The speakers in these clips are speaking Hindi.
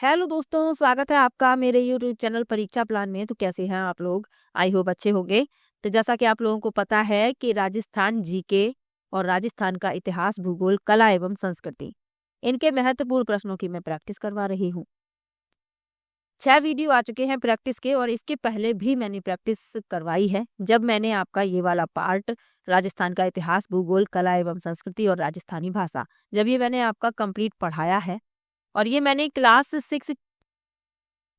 हेलो दोस्तों, स्वागत है आपका मेरे यूट्यूब चैनल परीक्षा प्लान में। तो कैसे हैं आप लोग? आई होप अच्छे होंगे। तो जैसा कि आप लोगों को पता है कि राजस्थान जीके और राजस्थान का इतिहास, भूगोल, कला एवं संस्कृति, इनके महत्वपूर्ण प्रश्नों की मैं प्रैक्टिस करवा रही हूँ। 6 वीडियो आ चुके हैं प्रैक्टिस के, और इसके पहले भी मैंने प्रैक्टिस करवाई है जब मैंने आपका ये वाला पार्ट, राजस्थान का इतिहास, भूगोल, कला एवं संस्कृति और राजस्थानी भाषा, जब ये मैंने आपका कंप्लीट पढ़ाया है। और ये मैंने क्लास 6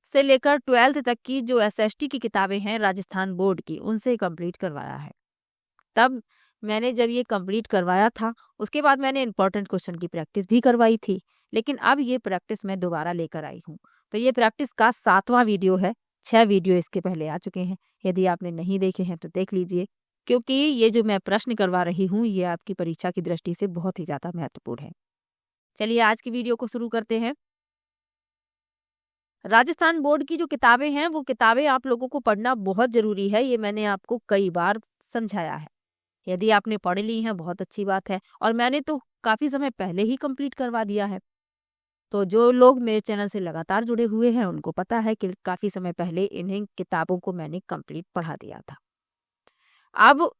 से लेकर 12th तक की जो एसएसटी की किताबें हैं राजस्थान बोर्ड की, उनसे कंप्लीट करवाया है। तब मैंने जब ये कंप्लीट करवाया था, उसके बाद मैंने इंपॉर्टेंट क्वेश्चन की प्रैक्टिस भी करवाई थी। लेकिन अब ये प्रैक्टिस मैं दोबारा लेकर आई हूँ। तो ये प्रैक्टिस का 7वां वीडियो है। 6 वीडियो इसके पहले आ चुके हैं। यदि आपने नहीं देखे हैं तो देख लीजिए, क्योंकि ये जो मैं प्रश्न करवा रही हूँ ये आपकी परीक्षा की दृष्टि से बहुत ही ज्यादा महत्वपूर्ण है। चलिए आज की वीडियो को शुरू करते हैं। राजस्थान बोर्ड की जो किताबें हैं वो किताबें आप लोगों को पढ़ना बहुत जरूरी है। ये मैंने आपको कई बार समझाया है। यदि आपने पढ़ ली हैं बहुत अच्छी बात है, और मैंने तो काफी समय पहले ही कंप्लीट करवा दिया है। तो जो लोग मेरे चैनल से लगातार जुड़े हुए हैं उनको पता है कि काफी समय पहले इन्हीं किताबों को मैंने कंप्लीट पढ़ा दिया था। अब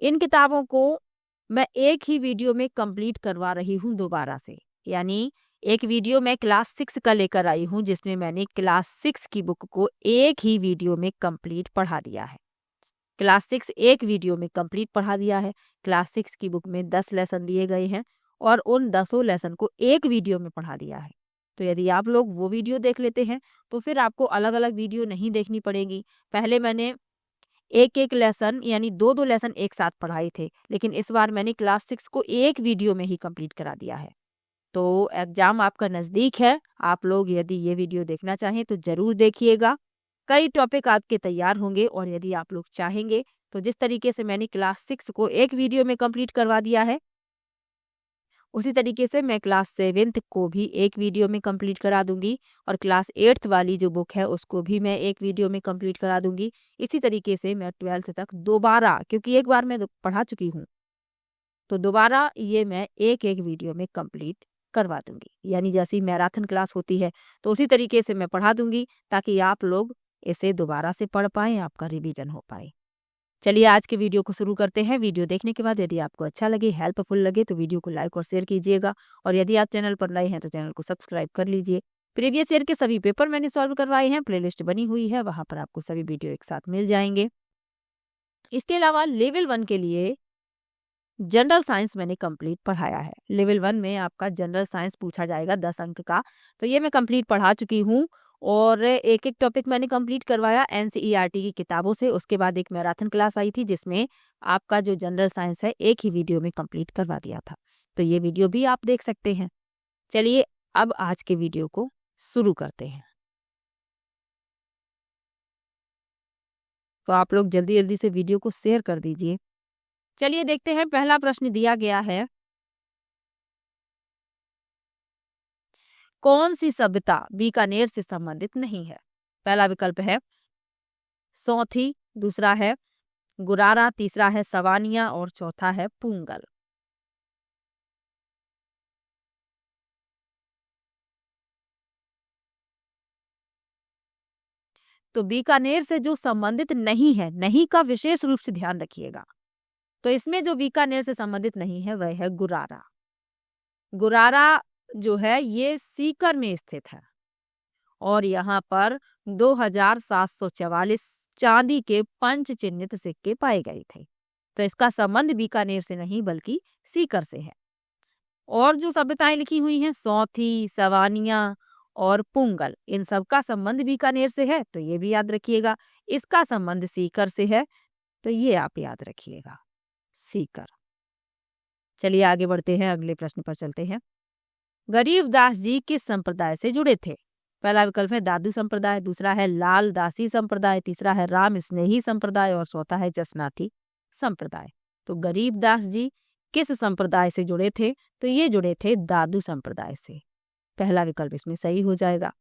इन किताबों को मैं एक ही वीडियो में कंप्लीट करवा रही हूँ दोबारा से। यानी एक वीडियो मैं क्लास 6 का लेकर आई हूँ जिसमें मैंने क्लास 6 की बुक को एक ही वीडियो में कंप्लीट पढ़ा दिया है। क्लास 6 एक वीडियो में कंप्लीट पढ़ा दिया है। क्लास 6 की बुक में 10 लेसन दिए गए हैं और उन 10 लेसन को एक वीडियो में पढ़ा दिया है। तो यदि आप लोग वो वीडियो देख लेते हैं तो फिर आपको अलग अलग वीडियो नहीं देखनी पड़ेगी। पहले मैंने एक एक लेसन यानी दो दो लेसन एक साथ पढ़ाए थे, लेकिन इस बार मैंने क्लास 6 को एक वीडियो में ही कंप्लीट करा दिया है। तो एग्जाम आपका नज़दीक है। आप लोग यदि ये वीडियो देखना चाहें तो ज़रूर देखिएगा। कई टॉपिक आपके तैयार होंगे, और यदि आप लोग चाहेंगे तो जिस तरीके से मैंने क्लास 6 को एक वीडियो में कंप्लीट करवा दिया है, उसी तरीके से मैं क्लास 7th को भी एक वीडियो में कंप्लीट करा दूंगी, और क्लास 8th वाली जो बुक है उसको भी मैं एक वीडियो में कंप्लीट करा दूंगी। इसी तरीके से मैं 12th तक दोबारा, क्योंकि एक बार मैं पढ़ा चुकी हूँ, तो दोबारा ये मैं एक एक वीडियो में कंप्लीट करवा दूंगी। यानी जैसी मैराथन क्लास होती है तो उसी तरीके से मैं पढ़ा दूंगी, ताकि आप लोग इसे दोबारा से पढ़ पाएं, आपका रिवीजन हो पाए। चलिए आज के वीडियो को शुरू करते हैं। वीडियो देखने के बाद यदि आपको अच्छा लगे, हेल्पफुल लगे, तो वीडियो को लाइक और शेयर कीजिएगा। और यदि आप चैनल पर नए हैं तो चैनल को सब्सक्राइब कर लीजिए। प्रीवियस ईयर के सभी पेपर मैंने सॉल्व करवाए हैं, प्लेलिस्ट बनी हुई है, वहां पर आपको सभी वीडियो एक साथ मिल जाएंगे। इसके अलावा लेवल 1 के लिए जनरल साइंस मैंने कंप्लीट पढ़ाया है। लेवल 1 में आपका जनरल साइंस पूछा जाएगा 10 अंक का, तो ये मैं कंप्लीट पढ़ा चुकी हूँ। और एक एक टॉपिक मैंने कंप्लीट करवाया एनसीईआरटी की किताबों से। उसके बाद एक मैराथन क्लास आई थी जिसमें आपका जो जनरल साइंस है एक ही वीडियो में कंप्लीट करवा दिया था। तो ये वीडियो भी आप देख सकते हैं। चलिए अब आज के वीडियो को शुरू करते हैं। तो आप लोग जल्दी जल्दी से वीडियो को शेयर कर दीजिए। चलिए देखते हैं, पहला प्रश्न दिया गया है, कौन सी सभ्यता बीकानेर से संबंधित नहीं है? पहला विकल्प है सौंथी, दूसरा है गुरारा, तीसरा है सवानिया और चौथा है पूंगल। तो बीकानेर से जो संबंधित नहीं है, नहीं का विशेष रूप से ध्यान रखिएगा। तो इसमें जो बीकानेर से संबंधित नहीं है वह है गुरारा। गुरारा जो है ये सीकर में स्थित है, और यहाँ पर 2744 चांदी के पंच चिन्हित सिक्के पाए गए थे। तो इसका संबंध बीकानेर से नहीं बल्कि सीकर से है। और जो सभ्यताएं लिखी हुई हैं सौंथी, सवानिया और पुंगल, इन सब का संबंध बीकानेर से है, तो ये भी याद रखिएगा। इसका संबंध सीकर से है, तो ये आप याद रखिएगा, सीकर। चलिए आगे बढ़ते हैं, अगले प्रश्न पर चलते हैं। गरीबदास जी किस संप्रदाय से जुड़े थे? पहला विकल्प है दादू संप्रदाय, दूसरा है लाल दासी संप्रदाय, तीसरा है राम स्नेही संप्रदाय और चौथा है जसनाथी संप्रदाय। तो गरीबदास जी किस संप्रदाय से जुड़े थे? तो ये जुड़े थे दादू संप्रदाय से। पहला विकल्प इसमें सही हो जाएगा।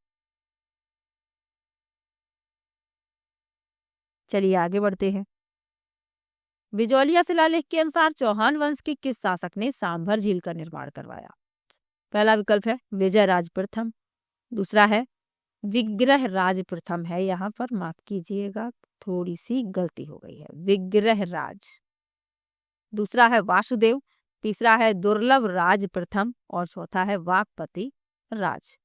चलिए आगे बढ़ते हैं। बिजौलिया शिलालेख के अनुसार चौहान वंश के किस शासक ने सांभर झील का निर्माण करवाया? पहला विकल्प है विजय राज प्रथम, दूसरा है विग्रह राज प्रथम है, यहाँ पर माफ कीजिएगा थोड़ी सी गलती हो गई है, विग्रह राज। दूसरा है वासुदेव, तीसरा है दुर्लभ राज प्रथम और चौथा है वाकपति राज।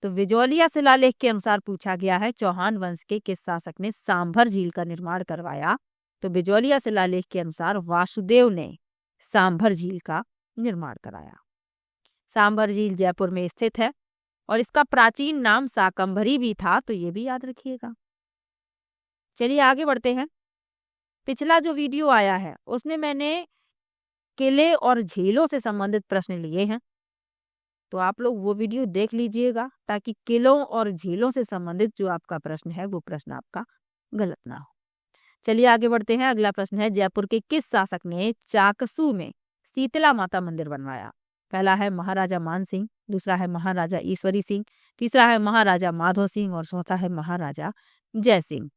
तो विजोलिया शिलालेख के अनुसार पूछा गया है चौहान वंश के किस शासक ने सांभर झील का निर्माण करवाया। तो विजोलिया शिलालेख के अनुसार वासुदेव ने सांभर झील का निर्माण कराया। सांभर झील जयपुर में स्थित है और इसका प्राचीन नाम शाकंभरी भी था, तो ये भी याद रखिएगा। चलिए आगे बढ़ते हैं। पिछला जो वीडियो आया है उसमें मैंने किले और झीलों से संबंधित प्रश्न लिए हैं, तो आप लोग वो वीडियो देख लीजिएगा ताकि किलों और झीलों से संबंधित जो आपका प्रश्न है वो प्रश्न आपका गलत ना हो। चलिए आगे बढ़ते हैं। अगला प्रश्न है जयपुर के किस शासक ने चाकसू में शीतला माता मंदिर बनवाया। पहला है महाराजा मान सिंह, दूसरा है महाराजा ईश्वरी सिंह, तीसरा है महाराजा माधो सिंह और चौथा है महाराजा जय सिंह।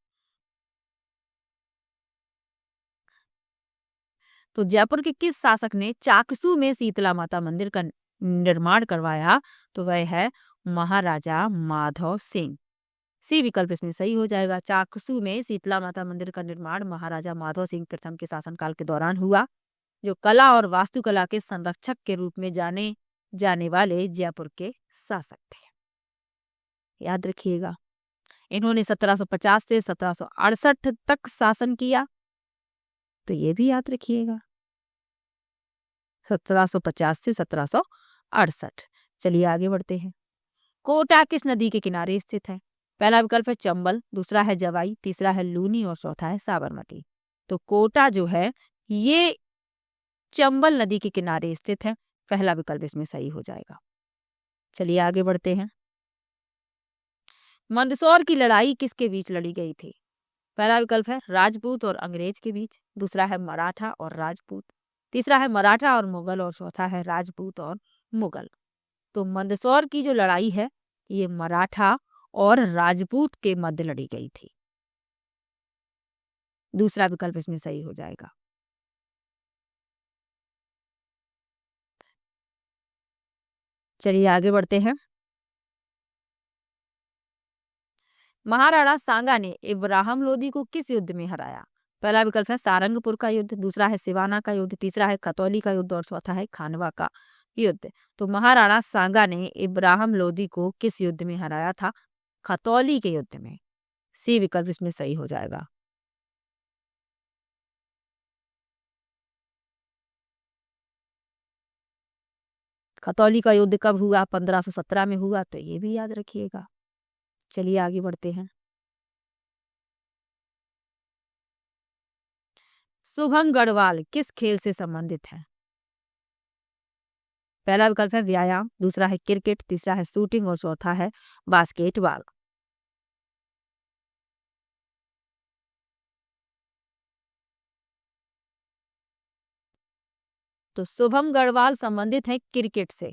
तो जयपुर के किस शासक ने चाकसू में शीतला माता मंदिर का निर्माण करवाया। तो वह है महाराजा माधव सिंह। सी विकल्प इसमें सही हो जाएगा। चाकसू में शीतला माता मंदिर का निर्माण महाराजा माधव सिंह प्रथम के शासनकाल के दौरान हुआ, जो कला और वास्तुकला के संरक्षक के रूप में जाने जाने वाले जयपुर के शासक थे। याद रखिएगा, इन्होंने 1750 से 1768 तक शासन किया, तो ये भी याद रखिएगा 1750 से 1768। चलिए आगे बढ़ते हैं। कोटा किस नदी के किनारे स्थित है। पहला विकल्प है चंबल, दूसरा है जवाई, तीसरा है लूनी और चौथा है साबरमती। तो कोटा जो है ये चंबल नदी के किनारे स्थित है, पहला विकल्प इसमें सही हो जाएगा। चलिए आगे बढ़ते हैं। मंदसौर की लड़ाई किसके बीच लड़ी गई थी। पहला विकल्प है राजपूत और अंग्रेज के बीच, दूसरा है मराठा और राजपूत, तीसरा है मराठा और मुगल और चौथा है राजपूत और मुगल। तो मंदसौर की जो लड़ाई है ये मराठा और राजपूत के मध्य लड़ी गई थी, दूसरा विकल्प इसमें सही हो जाएगा। चलिए आगे बढ़ते हैं। महाराणा सांगा ने इब्राहिम लोदी को किस युद्ध में हराया। पहला विकल्प है सारंगपुर का युद्ध, दूसरा है सिवाना का युद्ध, तीसरा है खतौली का युद्ध और चौथा है खानवा का युद्ध। तो महाराणा सांगा ने इब्राहिम लोदी को किस युद्ध में हराया था। खतौली के युद्ध में। सी विकल्प इसमें सही हो जाएगा। खतौली का युद्ध कब हुआ, 1517 में हुआ, तो ये भी याद रखिएगा। चलिए आगे बढ़ते हैं। शुभम गढ़वाल किस खेल से संबंधित है। पहला विकल्प है व्यायाम, दूसरा है क्रिकेट, तीसरा है शूटिंग और चौथा है बास्केटबॉल। तो शुभम गढ़वाल संबंधित है क्रिकेट से,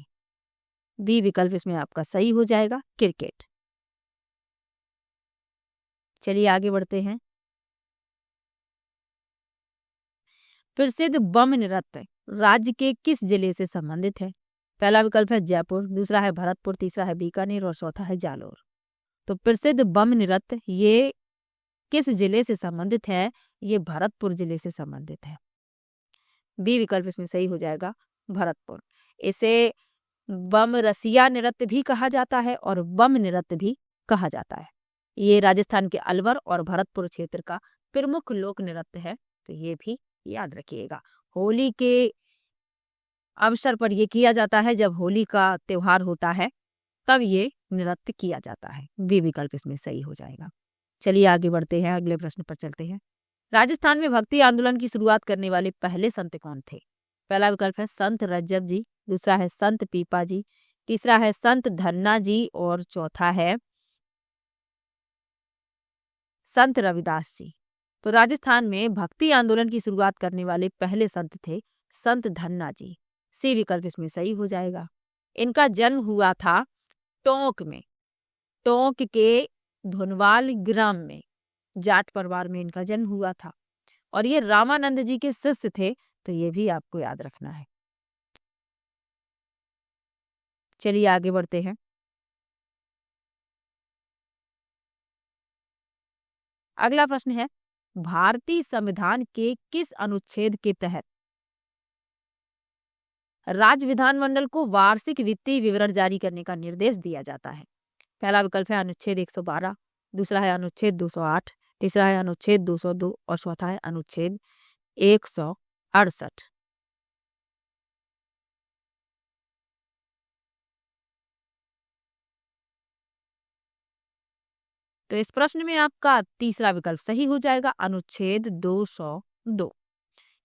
बी विकल्प इसमें आपका सही हो जाएगा, क्रिकेट। चलिए आगे बढ़ते हैं। प्रसिद्ध बम नृत्य राज्य के किस जिले से संबंधित है। पहला विकल्प है जयपुर, दूसरा है भरतपुर, तीसरा है बीकानेर और चौथा है जालोर। तो प्रसिद्ध बम नृत्य ये किस जिले से संबंधित है। ये भरतपुर जिले से संबंधित है, बी विकल्प इसमें सही हो जाएगा, भरतपुर। इसे बम रसिया नृत्य भी कहा जाता है और बम नृत्य भी कहा जाता है। ये राजस्थान के अलवर और भरतपुर क्षेत्र का प्रमुख लोक नृत्य है, तो ये भी याद रखिएगा। होली के अवसर पर यह किया जाता है, जब होली का त्योहार होता है तब ये नृत्य किया जाता है, बी विकल्प इसमें सही हो जाएगा। चलिए आगे बढ़ते हैं, अगले प्रश्न पर चलते हैं। राजस्थान में भक्ति आंदोलन की शुरुआत करने वाले पहले संत कौन थे। पहला विकल्प है संत रज्जब जी, दूसरा है संत पीपा जी, तीसरा है संत धन्ना जी और चौथा है संत रविदास जी। तो राजस्थान में भक्ति आंदोलन की शुरुआत करने वाले पहले संत थे संत धन्ना जी, सी विकल्प इसमें सही हो जाएगा। इनका जन्म हुआ था टोंक में, टोंक के धुनवाल ग्राम में, जाट परिवार में इनका जन्म हुआ था और ये रामानंद जी के शिष्य थे, तो ये भी आपको याद रखना है। चलिए आगे बढ़ते हैं। अगला प्रश्न है, भारतीय संविधान के किस अनुच्छेद के तहत राज्य विधानमंडल को वार्षिक वित्तीय विवरण जारी करने का निर्देश दिया जाता है? पहला विकल्प है अनुच्छेद 112, दूसरा है अनुच्छेद 208, तीसरा है अनुच्छेद 202 और चौथा है अनुच्छेद 168। तो इस प्रश्न में आपका तीसरा विकल्प सही हो जाएगा, अनुच्छेद 202।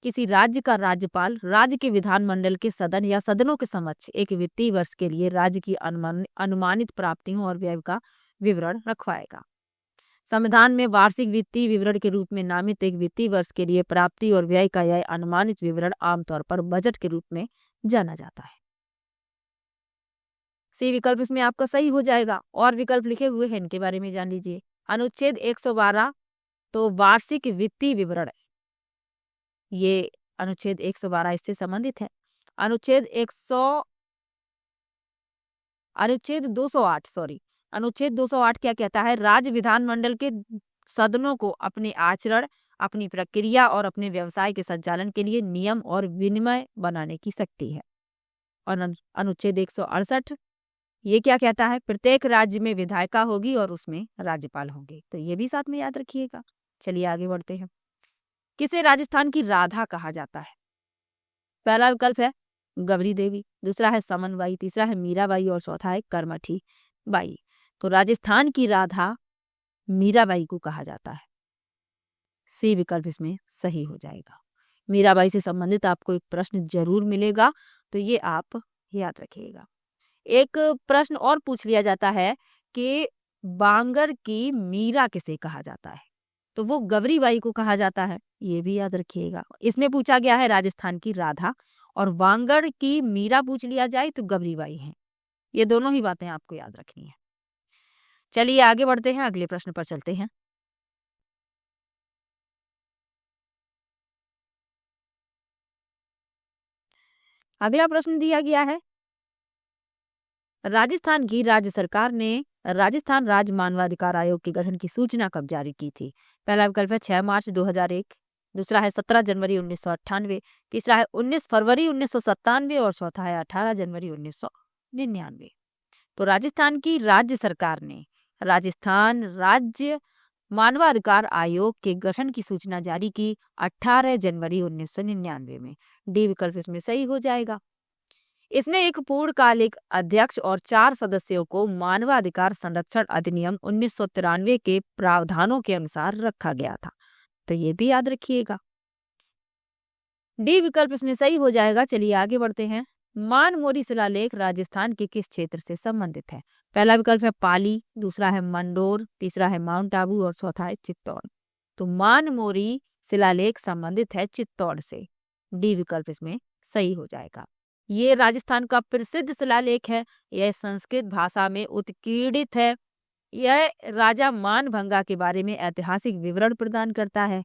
किसी राज्य का राज्यपाल राज्य के विधानमंडल के सदन या सदनों के समक्ष एक वित्तीय वर्ष के लिए राज्य की अनुमानित प्राप्तियों और व्यय का विवरण रखवाएगा। संविधान में वार्षिक वित्तीय विवरण के रूप में नामित एक वित्तीय वर्ष के लिए प्राप्ति और व्यय का यह अनुमानित विवरण आमतौर पर बजट के रूप में जाना जाता है। सी विकल्प इसमें आपका सही हो जाएगा। और विकल्प लिखे हुए हैं, इनके बारे में जान लीजिए। अनुच्छेद 112 तो वार्षिक वित्तीय विवरण, ये अनुच्छेद 112 इससे संबंधित है। अनुच्छेद 208 क्या कहता है? राज्य विधानमंडल के सदनों को अपने आचरण, अपनी प्रक्रिया और अपने व्यवसाय के संचालन के लिए नियम और विनियम बनाने की शक्ति है। और अनुच्छेद 168 ये क्या कहता है? प्रत्येक राज्य में विधायिका होगी और उसमें राज्यपाल होंगे। तो ये भी साथ में याद रखिएगा। चलिए आगे बढ़ते हैं। किसे राजस्थान की राधा कहा जाता है? पहला विकल्प है गवरी देवी, दूसरा है समन बाई, तीसरा है मीराबाई और चौथा है करमठी बाई। तो राजस्थान की राधा मीराबाई को कहा जाता है। सी विकल्प इसमें सही हो जाएगा। मीराबाई से संबंधित आपको एक प्रश्न जरूर मिलेगा, तो ये आप याद रखिएगा। एक प्रश्न और पूछ लिया जाता है कि बांगर की मीरा किसे कहा जाता है? तो वो गवरी बाई को कहा जाता है, ये भी याद रखिएगा। इसमें पूछा गया है राजस्थान की राधा, और बांगर की मीरा पूछ लिया जाए तो गवरी बाई है। ये दोनों ही बातें आपको याद रखनी है। चलिए आगे बढ़ते हैं, अगले प्रश्न पर चलते हैं। अगला प्रश्न दिया गया है, राजस्थान की राज्य सरकार ने राजस्थान राज्य मानवाधिकार आयोग के गठन की सूचना कब जारी की थी? पहला विकल्प है 6 मार्च 2001, दूसरा है 17 जनवरी 1998, तीसरा है 19 फरवरी 1997 और चौथा है 18 जनवरी 1999। तो राजस्थान की राज्य सरकार ने राजस्थान राज्य मानवाधिकार आयोग के गठन की सूचना जारी की 18 जनवरी 1999 में। डी विकल्प इसमें सही हो जाएगा। इसने एक पूर्णकालिक अध्यक्ष और 4 सदस्यों को मानवाधिकार संरक्षण अधिनियम 1993 के प्रावधानों के अनुसार रखा गया था। तो ये भी याद रखिएगा। डी विकल्प इसमें सही हो जाएगा। चलिए आगे बढ़ते हैं। मानमोरी शिलालेख राजस्थान के किस क्षेत्र से संबंधित है? पहला विकल्प है पाली, दूसरा है मंडोर, तीसरा है माउंट आबू और चौथा है चित्तौड़। तो मानमोरी शिलालेख संबंधित है चित्तौड़ से। डी विकल्प इसमें सही हो जाएगा। ये राजस्थान का प्रसिद्ध शिलालेख है। यह संस्कृत भाषा में उत्कीर्णित है। यह राजा मानभंगा के बारे में ऐतिहासिक विवरण प्रदान करता है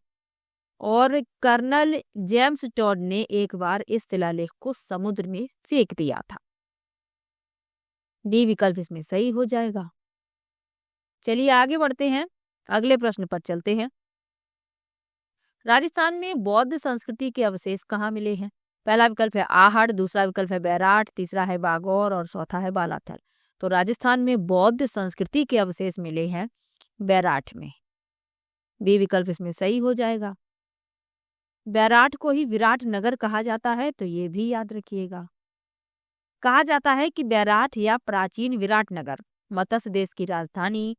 और कर्नल जेम्स टॉड ने एक बार इस शिलालेख को समुद्र में फेंक दिया था। डी विकल्प इसमें सही हो जाएगा। चलिए आगे बढ़ते हैं, अगले प्रश्न पर चलते हैं। राजस्थान में बौद्ध संस्कृति के अवशेष कहाँ मिले हैं? पहला विकल्प है आहड़, दूसरा विकल्प है बैराट, तीसरा है बागौर और चौथा है बालाथल। तो राजस्थान में बौद्ध संस्कृति के अवशेष मिले हैं बैराट में। बी विकल्प इसमें सही हो जाएगा। बैराट को ही विराट नगर कहा जाता है, तो ये भी याद रखिएगा। कहा जाता है कि बैराट या प्राचीन विराट नगर मत्स्य देश की राजधानी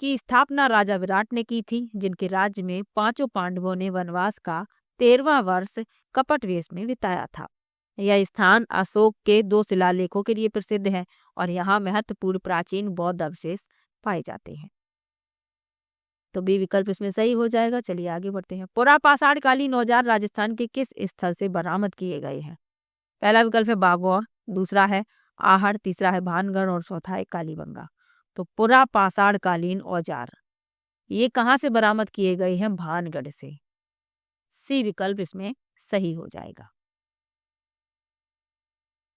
की स्थापना राजा विराट ने की थी, जिनके राज्य में 5 पांडवों ने वनवास का 13वां वर्ष कपट वेश में बिताया था। यह स्थान अशोक के 2 शिलालेखों के लिए प्रसिद्ध है और यहाँ महत्वपूर्ण प्राचीन बौद्ध अवशेष पाए जाते हैं। तो बी विकल्प इसमें सही हो जाएगा। चलिए आगे बढ़ते हैं। पुरापाषाण कालीन औजार राजस्थान के किस स्थल से बरामद किए गए हैं? पहला विकल्प है बागौर, दूसरा है आहड़, तीसरा है भानगढ़ और चौथा है कालीबंगा। तो पुरापाषाण कालीन औजार ये कहाँ से बरामद किए गए हैं? भानगढ़ से। सी विकल्प इसमें सही हो जाएगा।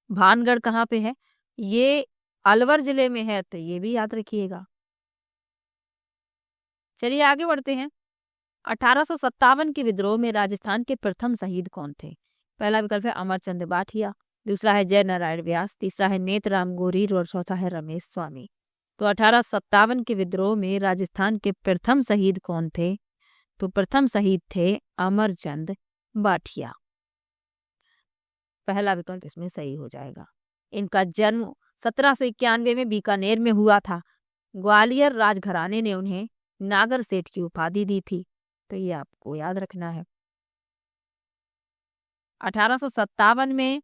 भानगढ़ कहाँ पे है? ये अलवर जिले में है, तो ये भी याद रखिएगा। चलिए आगे बढ़ते हैं। 1857 के विद्रोह में राजस्थान के प्रथम शहीद कौन थे? पहला विकल्प है अमरचंद बाठिया, दूसरा है जय नारायण व्यास, तीसरा है नेतराम गोरीर और चौथा है रमेश स्वामी। तो 1857 के विद्रोह में राजस्थान के प्रथम शहीद कौन थे? तो प्रथम शहीद थे अमरचंद बाठिया। पहला विकल्प इसमें सही हो जाएगा। इनका जन्म 1791 में बीकानेर में हुआ था। ग्वालियर राजघराने ने उन्हें नागर सेठ की उपाधि दी थी, तो ये आपको याद रखना है। 1857 में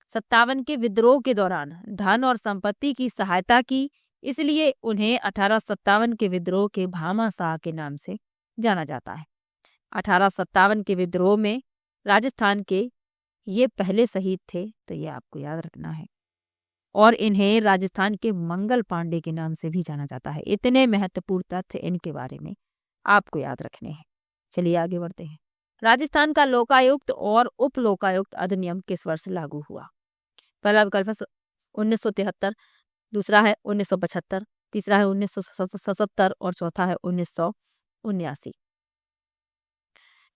57 के विद्रोह के दौरान धन और संपत्ति की सहायता की, इसलिए उन्हें 1857 के विद्रोह के भामाशाह के नाम से जाना जाता है। 1857 के विद्रोह में राजस्थान के ये पहले शहीद थे, तो ये आपको याद रखना है। और इन्हें राजस्थान के मंगल पांडे के नाम से भी जाना जाता है। इतने महत्वपूर्ण तथ्य इनके बारे में आपको याद रखने हैं। चलिए आगे बढ़ते हैं। राजस्थान का लोकायुक्त और उप लोकायुक्त अधिनियम किस वर्ष लागू हुआ? पहला विकल्प है 1973, दूसरा है 1975, तीसरा है 1977 और चौथा है 1979।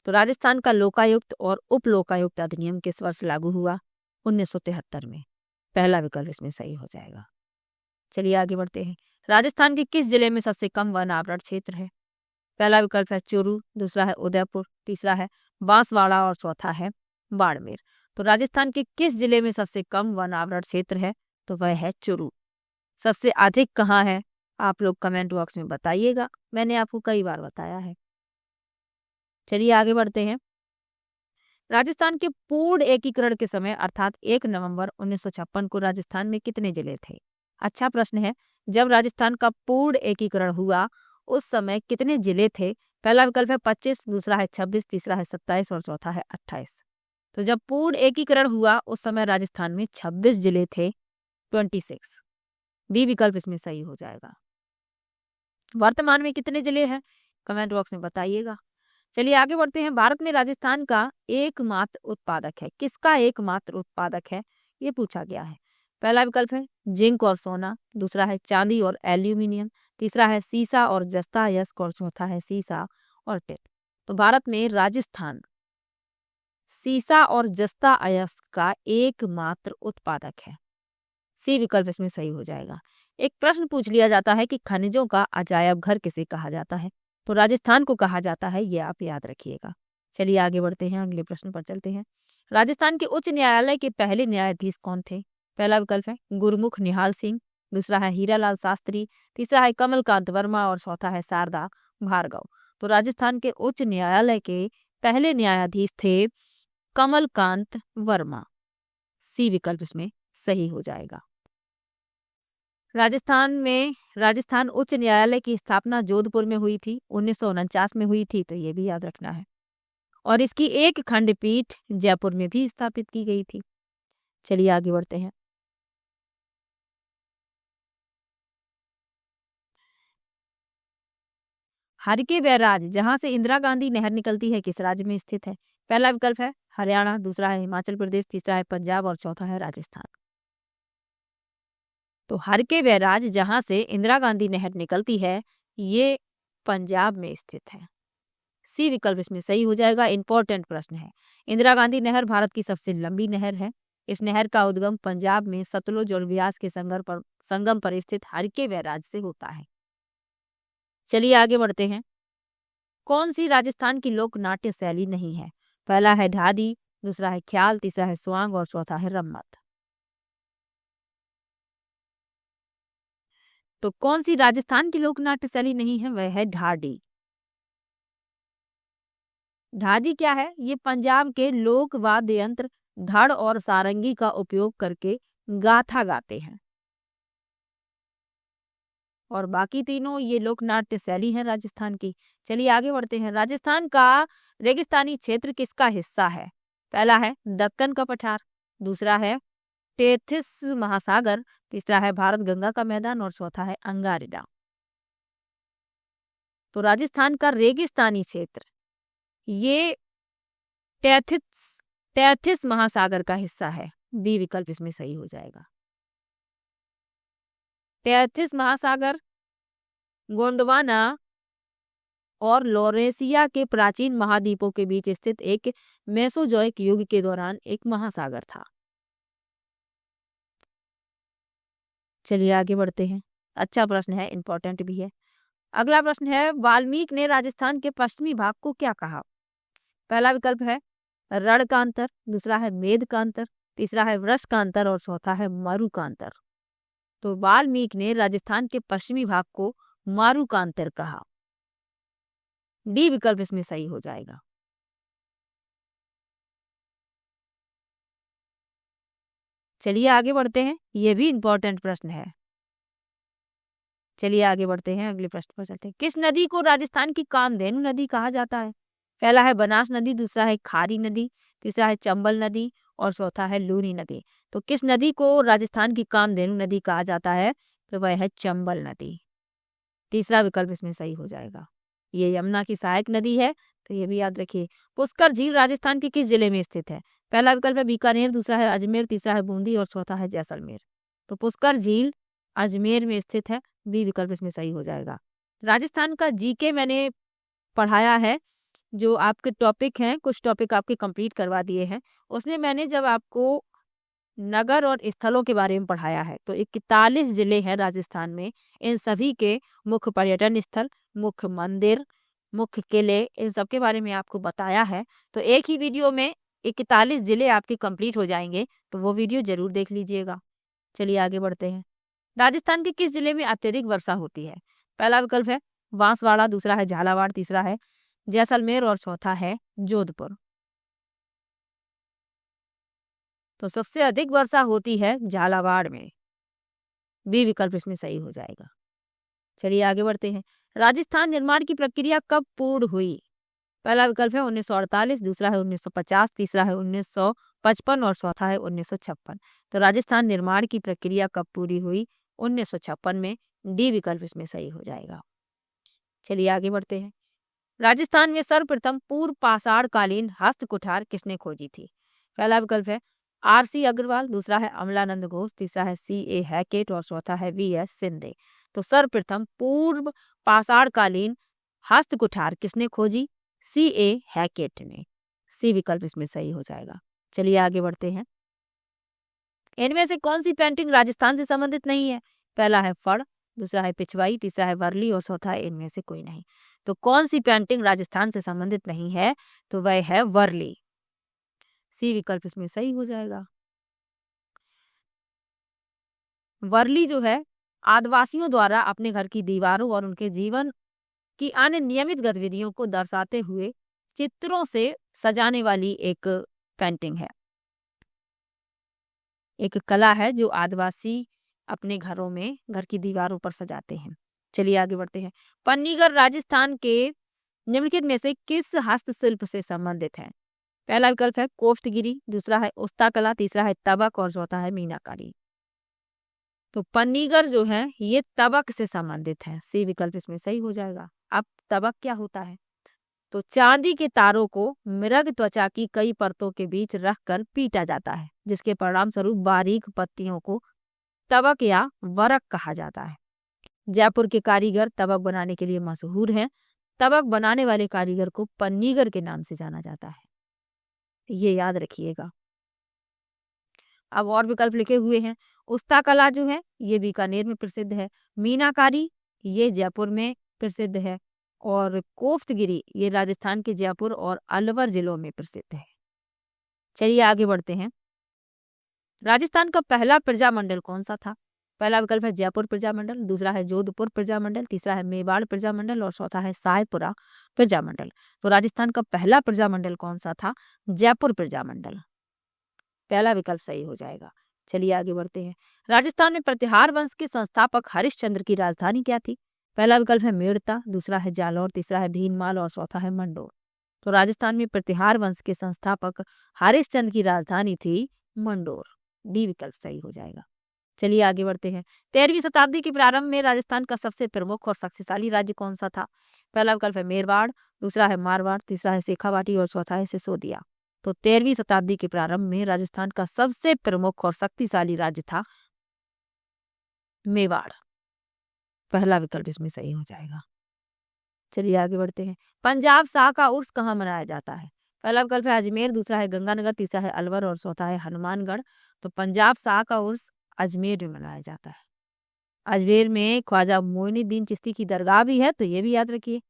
तो राजस्थान का लोकायुक्त और उप लोकायुक्त अधिनियम किस वर्ष लागू हुआ? 1973 में। पहला विकल्प इसमें सही हो जाएगा। चलिए आगे बढ़ते हैं। राजस्थान के किस जिले में सबसे कम वन आवरण क्षेत्र है? पहला विकल्प है चूरू, दूसरा है उदयपुर, तीसरा है बांसवाड़ा और चौथा है बाड़मेर। तो राजस्थान के किस जिले में सबसे कम वन आवरण क्षेत्र है? तो वह है चूरू। सबसे अधिक कहाँ है? आप लोग कमेंट बॉक्स में बताइएगा, मैंने आपको कई बार बताया है। चलिए आगे बढ़ते हैं। राजस्थान के पूर्ण एकीकरण के समय अर्थात 1 नवंबर 1956 को राजस्थान में कितने जिले थे? अच्छा प्रश्न है। जब राजस्थान का पूर्ण एकीकरण हुआ उस समय कितने जिले थे? पहला विकल्प है 25, दूसरा है 26, तीसरा है 27 और चौथा है 28। तो जब पूर्ण एकीकरण हुआ उस समय राजस्थान में 26 जिले थे, 26। बी विकल्प इसमें सही हो जाएगा। वर्तमान में कितने जिले हैं? कमेंट बॉक्स में बताइएगा। चलिए आगे बढ़ते हैं। भारत में राजस्थान का एकमात्र उत्पादक है, किसका एकमात्र उत्पादक है ये पूछा गया है। पहला विकल्प है जिंक और सोना, दूसरा है चांदी और एल्यूमिनियम, तीसरा है सीसा और जस्ता अयस्क और चौथा है सीसा और टिन। तो भारत में राजस्थान सीसा और जस्ता अयस्क का एकमात्र उत्पादक है। सी विकल्प इसमें सही हो जाएगा। एक प्रश्न पूछ लिया जाता है कि खनिजों का अजायब घर किसे कहा जाता है? तो राजस्थान को कहा जाता है, ये आप याद रखिएगा। चलिए आगे बढ़ते हैं, अगले प्रश्न पर चलते हैं। राजस्थान के उच्च न्यायालय के पहले न्यायाधीश कौन थे? पहला विकल्प है गुरमुख निहाल सिंह, दूसरा है हीरालाल शास्त्री, तीसरा है कमलकांत वर्मा और चौथा है शारदा भार्गव। तो राजस्थान के उच्च न्यायालय के पहले न्यायाधीश थे कमलकांत वर्मा। सी विकल्प इसमें सही हो जाएगा। राजस्थान उच्च न्यायालय की स्थापना जोधपुर में हुई थी, 1949 में हुई थी, तो ये भी याद रखना है। और इसकी एक खंडपीठ जयपुर में भी स्थापित की गई थी। चलिए आगे बढ़ते हैं। हरके बैराज जहां से इंदिरा गांधी नहर निकलती है किस राज्य में स्थित है? पहला विकल्प है हरियाणा, दूसरा है हिमाचल प्रदेश, तीसरा है पंजाब और चौथा है राजस्थान। तो हरके बैराज जहां से इंदिरा गांधी नहर निकलती है ये पंजाब में स्थित है। सी विकल्प इसमें सही हो जाएगा। इंपॉर्टेंट प्रश्न है। इंदिरा गांधी नहर भारत की सबसे लंबी नहर है। इस नहर का उद्गम पंजाब में सतलुज और ब्यास के संगम पर स्थित हरके बैराज से होता है। चलिए आगे बढ़ते हैं। कौन सी राजस्थान की लोक नाट्य शैली नहीं है? पहला है ढाडी, दूसरा है ख्याल, तीसरा है स्वांग और चौथा है रम्मत। तो कौन सी राजस्थान की लोक नाट्य शैली नहीं है? वह है ढाडी। ढाडी क्या है? ये पंजाब के लोक वाद्य यंत्र धड़ और सारंगी का उपयोग करके गाथा गाते हैं। और बाकी तीनों ये लोक नाट्य शैली है राजस्थान की। चलिए आगे बढ़ते हैं। राजस्थान का रेगिस्तानी क्षेत्र किसका हिस्सा है? पहला है दक्कन का पठार, दूसरा है टेथिस महासागर, तीसरा है भारत गंगा का मैदान और चौथा है अंगारिडा। तो राजस्थान का रेगिस्तानी क्षेत्र ये टेथिस टेथिस महासागर का हिस्सा है। बी विकल्प इसमें सही हो जाएगा। टेथिस महासागर, गोंडवाना और लॉरेशिया के प्राचीन महाद्वीपों के बीच स्थित एक मेसोजोइक युग के दौरान एक महासागर था। चलिए आगे बढ़ते हैं। अच्छा प्रश्न है, इंपॉर्टेंट भी है। अगला प्रश्न है, वाल्मीकि ने राजस्थान के पश्चिमी भाग को क्या कहा? पहला विकल्प है रण का अंतर, दूसरा है मेद का अंतर, तीसरा है वृष का अंतर और चौथा है मारू का अंतर। तो वाल्मीकि ने राजस्थान के पश्चिमी भाग को मारू का अंतर कहा। डी विकल्प इसमें सही हो जाएगा। चलिए आगे बढ़ते हैं, यह भी इंपॉर्टेंट प्रश्न है। चलिए आगे बढ़ते हैं, अगले प्रश्न पर चलते हैं। किस नदी को राजस्थान की कामधेनु नदी कहा जाता है? पहला है बनास नदी, दूसरा है खारी नदी, तीसरा है चंबल नदी और चौथा है लूनी नदी। तो किस नदी को राजस्थान की कामधेनु नदी कहा जाता है? तो वह है चंबल नदी। तीसरा विकल्प इसमें सही हो जाएगा। ये यमुना की सहायक नदी है, तो ये भी याद रखिए। पुष्कर झील राजस्थान के किस जिले में स्थित है? पहला विकल्प है बीकानेर, दूसरा है अजमेर, तीसरा है बूंदी और चौथा है जैसलमेर। तो पुष्कर झील अजमेर में स्थित है, बी विकल्प इसमें सही हो जाएगा। राजस्थान का जीके मैंने पढ़ाया है, जो आपके टॉपिक हैं, कुछ टॉपिक आपके कंप्लीट करवा दिए हैं। उसमें मैंने जब आपको नगर और स्थलों के बारे में पढ़ाया है, तो 41 जिले हैं राजस्थान में। इन सभी के मुख्य पर्यटन स्थल, मुख्य मंदिर, मुख्य किले, इन सब के बारे में आपको बताया है। तो एक ही वीडियो में 41 जिले आपके कंप्लीट हो जाएंगे, तो वो वीडियो जरूर देख लीजिएगा। चलिए आगे बढ़ते हैं। राजस्थान के किस जिले में अत्यधिक वर्षा होती है? पहला विकल्प है बांसवाड़ा, दूसरा है झालावाड़, तीसरा है जैसलमेर और चौथा है जोधपुर। तो सबसे अधिक वर्षा होती है झालावाड़ में, बी विकल्प इसमें सही हो जाएगा। चलिए आगे बढ़ते हैं। राजस्थान निर्माण की प्रक्रिया कब पूर्ण हुई? पहला विकल्प है 1948, दूसरा है 1950, तीसरा है 1955 और चौथा है 1956। तो राजस्थान निर्माण की प्रक्रिया कब पूरी हुई? 1956 में, डी विकल्प इसमें सही हो जाएगा। चलिए आगे बढ़ते हैं। राजस्थान में सर्वप्रथम पूर्व पाषाण कालीन हस्त कुठार किसने खोजी थी? पहला विकल्प है आर.सी. अग्रवाल, दूसरा है अमलानंद घोष, तीसरा है C.A. हैकेट और चौथा है V.S. सिंधे। तो सर्वप्रथम पूर्व पाषाण कालीन हस्त कुठार किसने खोजी? C.A. हैकेट ने, सी विकल्प इसमें सही हो जाएगा। चलिए आगे बढ़ते हैं। इनमें से कौन सी पेंटिंग राजस्थान से संबंधित नहीं है? पहला है फड़, दूसरा है पिछवाई, तीसरा है वर्ली और चौथा है इनमें से कोई नहीं। तो कौन सी पेंटिंग राजस्थान से संबंधित नहीं है? तो वह है वर्ली, सी विकल्प इसमें सही हो जाएगा। वर्ली जो है आदिवासियों द्वारा अपने घर की दीवारों और उनके जीवन की अन्य नियमित गतिविधियों को दर्शाते हुए चित्रों से सजाने वाली एक पेंटिंग है, एक कला है जो आदिवासी अपने घरों में, घर की दीवारों पर सजाते हैं। चलिए आगे बढ़ते हैं। पन्नीगर राजस्थान के निम्नलिखित में से किस हस्तशिल्प से संबंधित है? पहला विकल्प है कोफ्तगिरी, दूसरा है उस्ता कला, तीसरा है तबक और चौथा है मीनाकारी। तो पन्नीगर जो है ये तबक से संबंधित है, सी विकल्प इसमें सही हो जाएगा। अब तबक क्या होता है? तो चांदी के तारों को मृग त्वचा की कई परतों के बीच रखकर पीटा जाता है, जिसके परिणाम स्वरूप बारीक पत्तियों को तबक या वरक कहा जाता है। जयपुर के कारीगर तबक बनाने के लिए मशहूर हैं। तबक बनाने वाले कारीगर को पन्नीगर के नाम से जाना जाता है, ये याद रखिएगा। अब और विकल्प लिखे हुए हैं। उस्ता कला जो है ये बीकानेर में प्रसिद्ध है, मीनाकारी ये जयपुर में प्रसिद्ध है और कोफ्तगिरी ये राजस्थान के जयपुर और अलवर जिलों में प्रसिद्ध है। चलिए आगे बढ़ते हैं। राजस्थान का पहला प्रजामंडल कौन सा था? पहला विकल्प है जयपुर प्रजामंडल, दूसरा है जोधपुर प्रजामंडल, तीसरा है मेवाड़ प्रजामंडल और चौथा है सायपुरा प्रजामंडल। तो राजस्थान का पहला प्रजामंडल कौन सा था? जयपुर प्रजामंडल, पहला विकल्प सही हो जाएगा। चलिए आगे बढ़ते हैं। राजस्थान में प्रतिहार वंश के संस्थापक हरिश्चंद्र की राजधानी क्या थी? पहला विकल्प है मेड़ता, दूसरा है जालौर, तीसरा है भीनमाल और चौथा है मंडोर। तो राजस्थान में प्रतिहार वंश के संस्थापक हरिश्चंद्र की राजधानी थी मंडोर, डी विकल्प सही हो जाएगा। चलिए आगे बढ़ते हैं। 13वीं शताब्दी के प्रारंभ में राजस्थान का सबसे प्रमुख और शक्तिशाली राज्य कौन सा था? पहला विकल्प है मेरवाड़, दूसरा है मारवाड़, तीसरा है शेखावाटी और चौथा है सिसोदिया। तो 13वीं शताब्दी के प्रारंभ में राजस्थान का सबसे प्रमुख और शक्तिशाली राज्य था मेवाड़। पहला विकल्प इसमें सही हो जाएगा। चलिए आगे बढ़ते हैं। पंजाब शाह का उर्स कहाँ मनाया जाता है? पहला विकल्प है अजमेर, दूसरा है गंगानगर, तीसरा है अलवर और चौथा है हनुमानगढ़। तो पंजाब शाह का उर्स अजमेर में मनाया जाता है। अजमेर में ख्वाजा मोइनुद्दीन चिश्ती की दरगाह भी है, तो ये भी याद रखिए।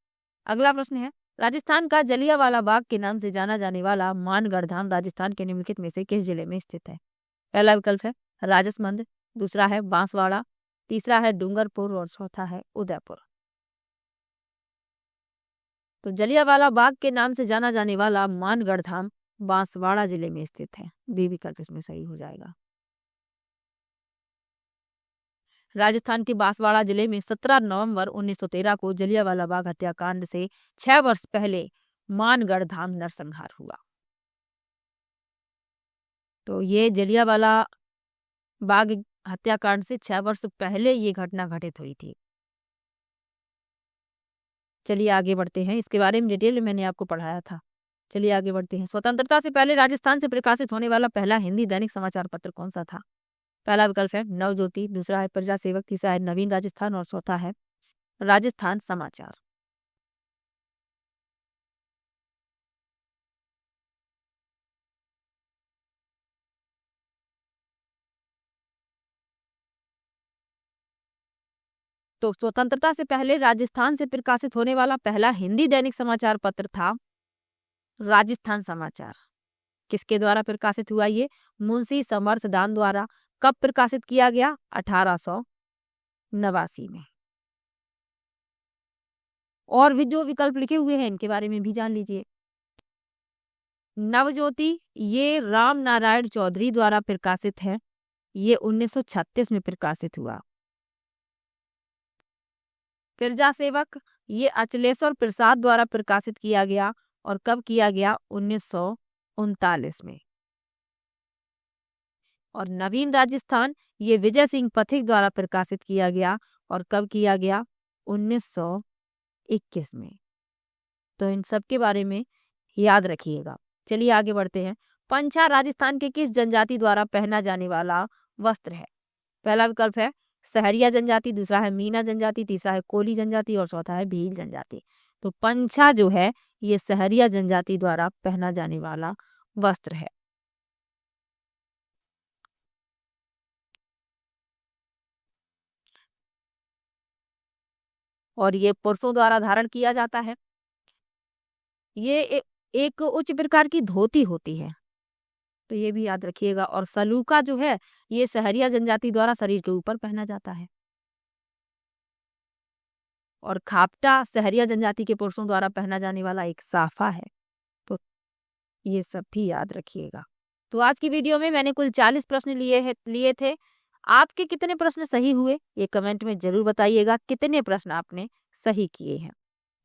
अगला प्रश्न है, राजस्थान का जलियांवाला बाग के नाम से जाना जाने वाला मानगढ़ धाम राजस्थान के निम्नलिखित में से किस जिले में स्थित है? पहला विकल्प है राजसमंद, दूसरा है बांसवाड़ा, तीसरा है डूंगरपुर और चौथा है उदयपुर। तो जलियांवाला बाग के नाम से जाना जाने वाला मानगढ़ धाम बांसवाड़ा जिले में स्थित है। बी विकल्प इसमें सही हो जाएगा। राजस्थान के बांसवाड़ा जिले में 17 नवंबर 1913 को जलियांवाला बाग हत्याकांड से 6 वर्ष पहले मानगढ़ धाम नरसंहार हुआ। तो ये जलियांवाला बाग हत्याकांड से 6 वर्ष पहले ये घटना घटित हुई थी। चलिए आगे बढ़ते हैं, इसके बारे में डिटेल में मैंने आपको पढ़ाया था। चलिए आगे बढ़ते हैं। स्वतंत्रता से पहले राजस्थान से प्रकाशित होने वाला पहला हिंदी दैनिक समाचार पत्र कौन सा था? पहला विकल्प है नवज्योति, दूसरा है प्रजा सेवक, तीसरा है नवीन राजस्थान और चौथा है राजस्थान समाचार। तो स्वतंत्रता से पहले राजस्थान से प्रकाशित होने वाला पहला हिंदी दैनिक समाचार पत्र था राजस्थान समाचार। किसके द्वारा प्रकाशित हुआ ये? मुंशी समर्थ दान द्वारा। कब प्रकाशित किया गया? 1889 में। और भी जो विकल्प लिखे हुए हैं इनके बारे में भी जान लीजिए। नवज्योति ये राम नारायण चौधरी द्वारा प्रकाशित है, ये 1936 में प्रकाशित हुआ। प्रजा सेवक ये अचलेश्वर प्रसाद द्वारा प्रकाशित किया गया और कब किया गया? 1939 में। और नवीन राजस्थान ये विजय सिंह पथिक द्वारा प्रकाशित किया गया और कब किया गया? 1921 में। तो इन सब के बारे में याद रखिएगा। चलिए आगे बढ़ते हैं। पंछा राजस्थान के किस जनजाति द्वारा पहना जाने वाला वस्त्र है? पहला विकल्प है सहरिया जनजाति, दूसरा है मीना जनजाति, तीसरा है कोली जनजाति और चौथा है भील जनजाति। तो पंछा जो है ये सहरिया जनजाति द्वारा पहना जाने वाला वस्त्र है। और ये पुरुषों द्वारा धारण किया जाता है। ये एक उच्च प्रकार की धोती होती है, तो ये भी याद रखिएगा। और सलूका जो है ये सहरिया जनजाति द्वारा शरीर के ऊपर पहना जाता है। और खापटा सहरिया जनजाति के पुरुषों द्वारा पहना जाने वाला एक साफा है। तो ये सब भी याद रखिएगा। तो आज की वीडियो में मैंने कुल 40 प्रश्न लिए थे। आपके कितने प्रश्न सही हुए ये कमेंट में जरूर बताइएगा। कितने प्रश्न आपने सही किए हैं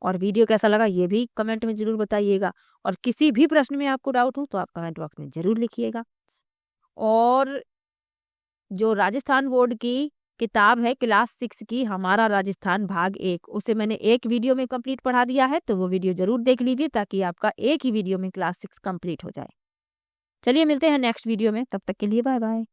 और वीडियो कैसा लगा ये भी कमेंट में जरूर बताइएगा। और किसी भी प्रश्न में आपको डाउट हो तो आप कमेंट बॉक्स में जरूर लिखिएगा। और जो राजस्थान बोर्ड की किताब है क्लास 6 की हमारा राजस्थान भाग 1, उसे मैंने एक वीडियो में कंप्लीट पढ़ा दिया है, तो वो वीडियो जरूर देख लीजिए ताकि आपका एक ही वीडियो में क्लास 6 कंप्लीट हो जाए। चलिए मिलते हैं नेक्स्ट वीडियो में, तब तक के लिए बाय बाय।